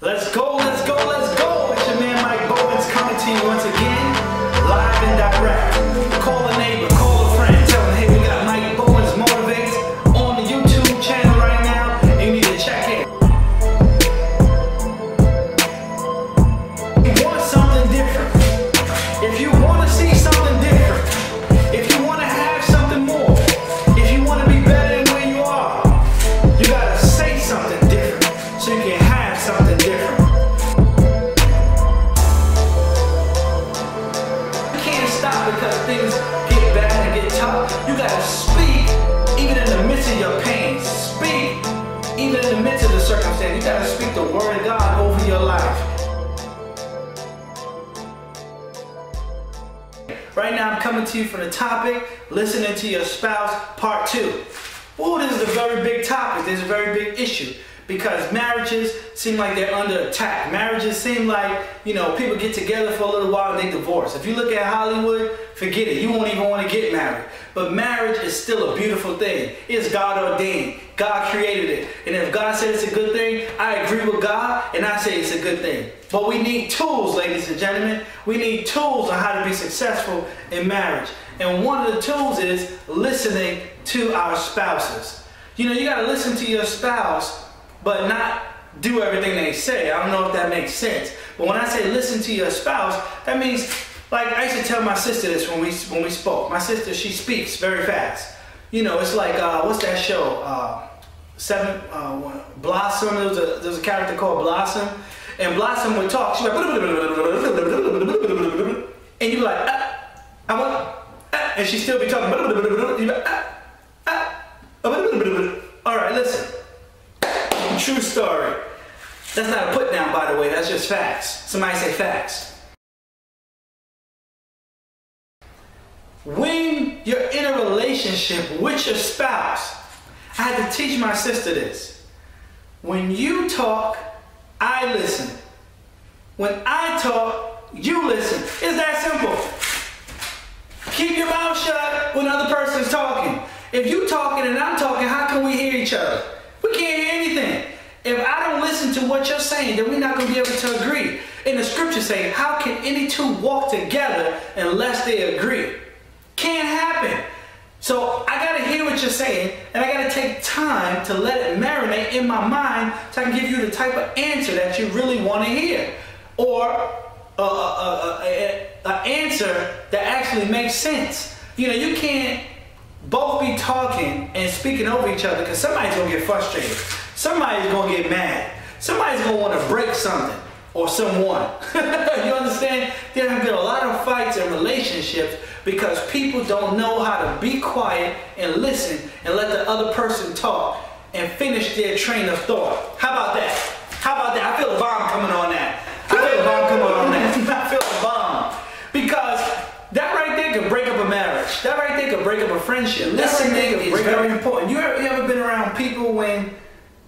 Let's go, let's go, let's go! It's your man Mike Bowens coming to you once again, live and direct. Call a neighbor, call a friend, tell them, hey, we got Mike Bowens Motivates on the YouTube channel right now, and you need to check in. If you want something different, if you want to see something different, if you want to have something more, if you want to be better than where you are, you got to say something different so you can have something different. You can't stop because things get bad and get tough. You gotta speak even in the midst of your pain. Speak even in the midst of the circumstance. You gotta speak the word of God over your life. Right now I'm coming to you from the topic, listening to your spouse, part 2. Oh, this is a very big topic. This is a very big issue. Because marriages seem like they're under attack. Marriages seem like, you know, people get together for a little while and they divorce. If you look at Hollywood, forget it. You won't even want to get married. But marriage is still a beautiful thing. It's God ordained. God created it. And if God said it's a good thing, I agree with God and I say it's a good thing. But we need tools, ladies and gentlemen. We need tools on how to be successful in marriage. And one of the tools is listening to our spouses. You know, you got to listen to your spouse, but not do everything they say. I don't know if that makes sense. But when I say listen to your spouse, that means, like I used to tell my sister this when we spoke. My sister, she speaks very fast. You know, it's like, what's that show? Blossom. There's a character called Blossom. And Blossom would talk. She's like, and you're like, and she still be talking. You're like, all right, listen. True story. That's not a put down, by the way. That's just facts. Somebody say facts. When you're in a relationship with your spouse, I had to teach my sister this. When you talk, I listen. When I talk, you listen. It's that simple. Keep your mouth shut when other person's talking. If you talking and I'm talking, how can we hear each other? We can't hear anything. If I don't listen to what you're saying, then we're not going to be able to agree. And the scripture says, how can any two walk together unless they agree? Can't happen. So I got to hear what you're saying, and I got to take time to let it marinate in my mind so I can give you the type of answer that you really want to hear. Or an answer that actually makes sense. You know, you can't both be talking and speaking over each other because somebody's going to get frustrated. Somebody's going to get mad. Somebody's going to want to break something or someone. You understand? There have been a lot of fights in relationships because people don't know how to be quiet and listen and let the other person talk and finish their train of thought. How about that? How about that? I feel a bomb coming on that. I feel a bomb coming on that. I feel a bomb. Because that right there could break up a marriage. That right there could break up a friendship. Listening is very important. You ever been around people when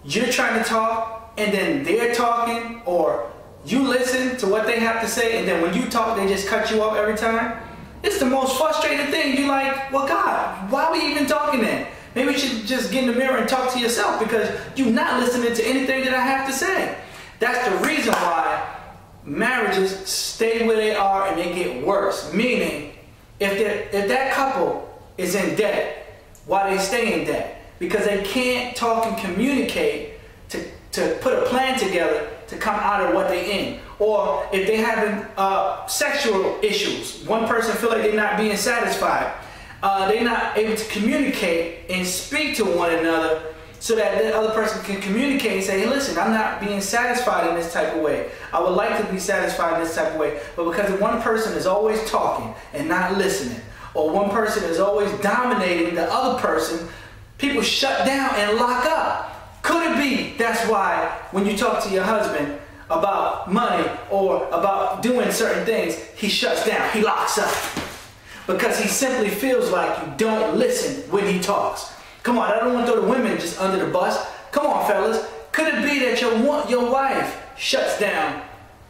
you're trying to talk and then they're talking, or you listen to what they have to say and then when you talk they just cut you off every time? It's the most frustrating thing. You're like, well, God, why are we even talking then? Maybe you should just get in the mirror and talk to yourself because you're not listening to anything that I have to say. That's the reason why marriages stay where they are and they get worse. Meaning, if that couple is in debt, why they stay in debt? Because they can't talk and communicate to put a plan together to come out of what they're in. Or if they're having sexual issues, one person feel like they're not being satisfied. They're not able to communicate and speak to one another so that the other person can communicate and say, hey, listen, I'm not being satisfied in this type of way. I would like to be satisfied in this type of way. But because one person is always talking and not listening, or one person is always dominating the other person, people shut down and lock up. Could it be that's why when you talk to your husband about money or about doing certain things, he shuts down, he locks up? Because he simply feels like you don't listen when he talks. Come on, I don't want to throw the women just under the bus. Come on, fellas. Could it be that your wife shuts down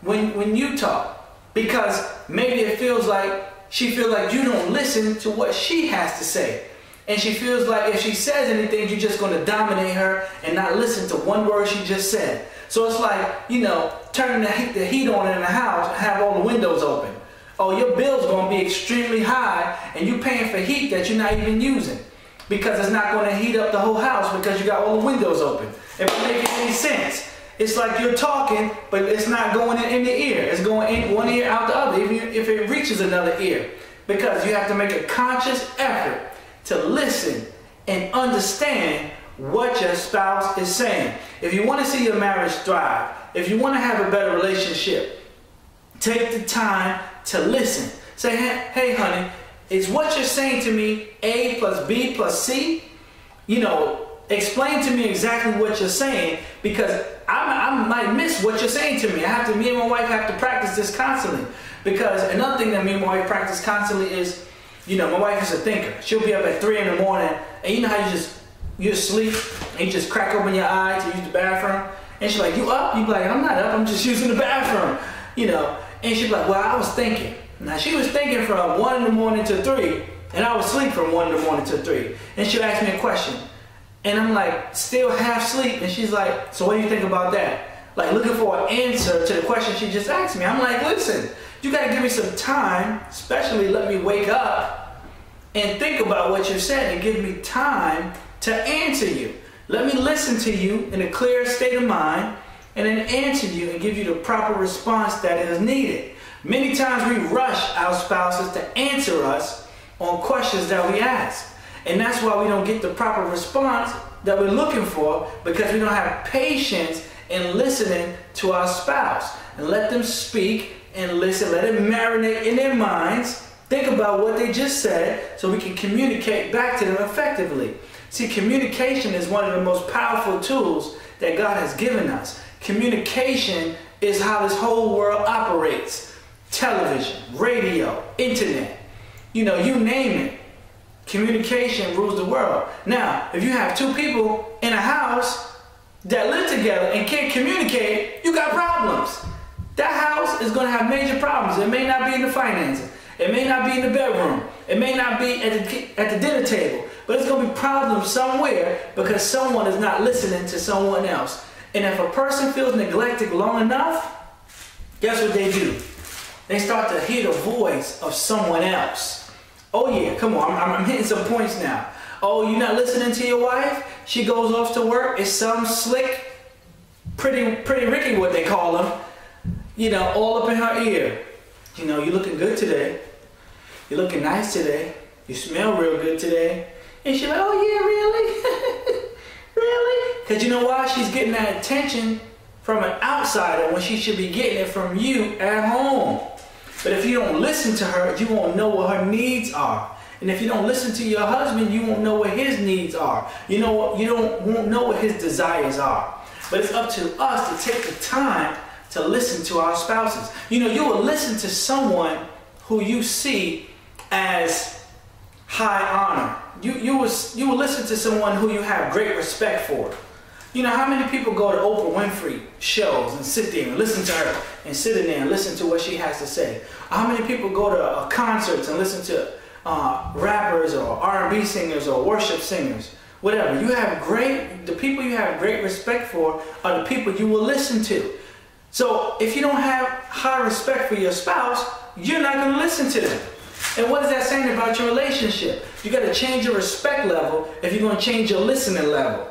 when you talk? Because maybe it feels like she feels like you don't listen to what she has to say. And she feels like if she says anything, you're just going to dominate her and not listen to one word she just said. So it's like, you know, turning the heat on in the house and have all the windows open. Oh, your bill's going to be extremely high and you're paying for heat that you're not even using because it's not going to heat up the whole house because you got all the windows open. If it makes any sense. It's like you're talking, but it's not going in the ear. It's going in one ear, out the other, even if it reaches another ear. Because you have to make a conscious effort to listen and understand what your spouse is saying. If you want to see your marriage thrive, if you want to have a better relationship, take the time to listen. Say, hey honey, is what you're saying to me A plus B plus C? You know, explain to me exactly what you're saying because I might miss what you're saying to me. Me and my wife have to practice this constantly. Because another thing that me and my wife practice constantly is, you know, my wife is a thinker. She'll be up at 3 in the morning and you know how you're asleep and you just crack open your eye to use the bathroom. And she's like, you up? You be like, I'm not up, I'm just using the bathroom. You know, and she's like, well, I was thinking. Now she was thinking from 1 in the morning to 3 and I was asleep from 1 in the morning to 3. And she'll ask me a question. And I'm like, still half asleep. And she's like, so what do you think about that? Like looking for an answer to the question she just asked me. I'm like, listen, you gotta give me some time, especially let me wake up and think about what you said and give me time to answer you. Let me listen to you in a clear state of mind and then answer you and give you the proper response that is needed. Many times we rush our spouses to answer us on questions that we ask. And that's why we don't get the proper response that we're looking for because we don't have patience in listening to our spouse. And let them speak and listen, let it marinate in their minds. Think about what they just said so we can communicate back to them effectively. See, communication is one of the most powerful tools that God has given us. Communication is how this whole world operates. Television, radio, internet, you know, you name it. Communication rules the world. Now, if you have two people in a house that live together and can't communicate, you got problems. That house is going to have major problems. It may not be in the finances. It may not be in the bedroom. It may not be at the dinner table. But it's going to be problems somewhere because someone is not listening to someone else. And if a person feels neglected long enough, guess what they do? They start to hear the voice of someone else. Oh yeah, come on, I'm hitting some points now. Oh, you're not listening to your wife? She goes off to work. It's some slick, pretty Ricky, what they call them. You know, all up in her ear. You know, you're looking good today. You're looking nice today. You smell real good today. And she's like, oh yeah, really? Really? Because you know why? She's getting that attention from an outsider when she should be getting it from you at home. But if you don't listen to her, you won't know what her needs are. And if you don't listen to your husband, you won't know what his needs are. You know, won't know what his desires are. But it's up to us to take the time to listen to our spouses. You know, you will listen to someone who you see as high honor. You will listen to someone who you have great respect for. You know, how many people go to Oprah Winfrey shows and sit there and listen to her and sit in there and listen to what she has to say? How many people go to concerts and listen to rappers or R&B singers or worship singers? Whatever. The people you have great respect for are the people you will listen to. So if you don't have high respect for your spouse, you're not going to listen to them. And what is that saying about your relationship? You got to change your respect level if you're going to change your listening level.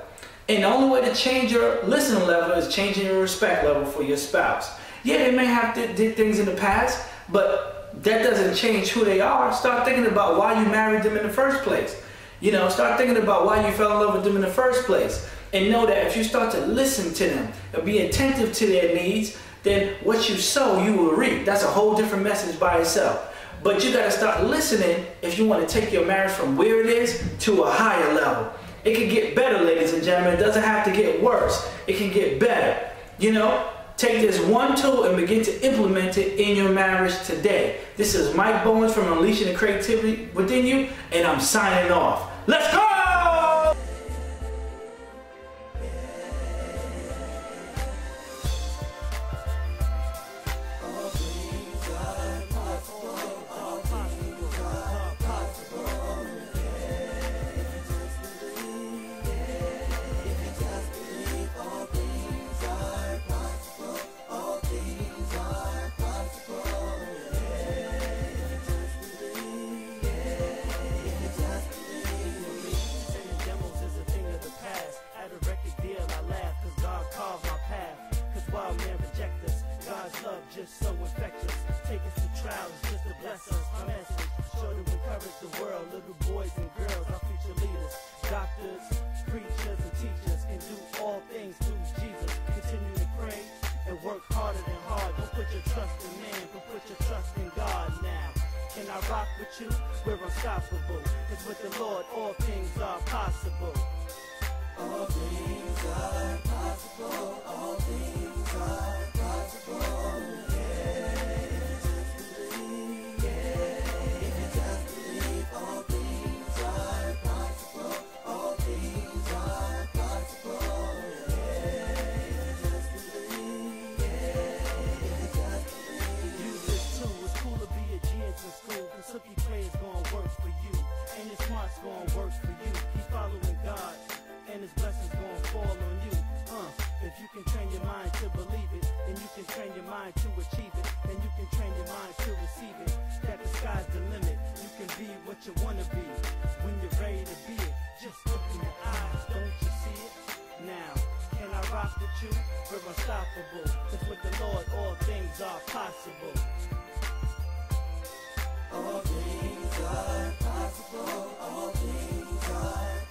And the only way to change your listening level is changing your respect level for your spouse. Yeah, they may have did things in the past, but that doesn't change who they are. Start thinking about why you married them in the first place. You know, start thinking about why you fell in love with them in the first place. And know that if you start to listen to them and be attentive to their needs, then what you sow, you will reap. That's a whole different message by itself. But you got to start listening if you want to take your marriage from where it is to a higher level. It can get better, ladies and gentlemen. It doesn't have to get worse. It can get better. You know, take this one tool and begin to implement it in your marriage today. This is Mike Bowens from Unleashing the Creativity Within You, and I'm signing off. Let's go! how man reject us. God's love just so infectious. Take us through trials just to bless us. My message, sure to encourage the world. Little boys and girls, our future leaders. Doctors, preachers, and teachers can do all things through Jesus. Continue to pray and work harder than hard. Don't put your trust in man, but put your trust in God now. Can I rock with you? We're unstoppable. Cause with the Lord, all things are possible. All things are possible. All things are possible. Yeah, just believe. Yeah, if you just believe, all things are possible. All things are possible. Yeah, just believe. Yeah, if you just believe. Use this too. It's cool to be a genius in school. Cause hooky play's gonna work for you. And your smart's gonna work for you. Keep following God, and his blessings gonna fall on you. If you can train your mind to believe it, then you can train your mind to achieve it, then you can train your mind to receive it. That the sky's the limit. You can be what you wanna be when you're ready to be it. Just look in your eyes, don't you see it? Now, can I rock with you? We're unstoppable. Cause with the Lord, all things are possible. All things are possible. All things are possible.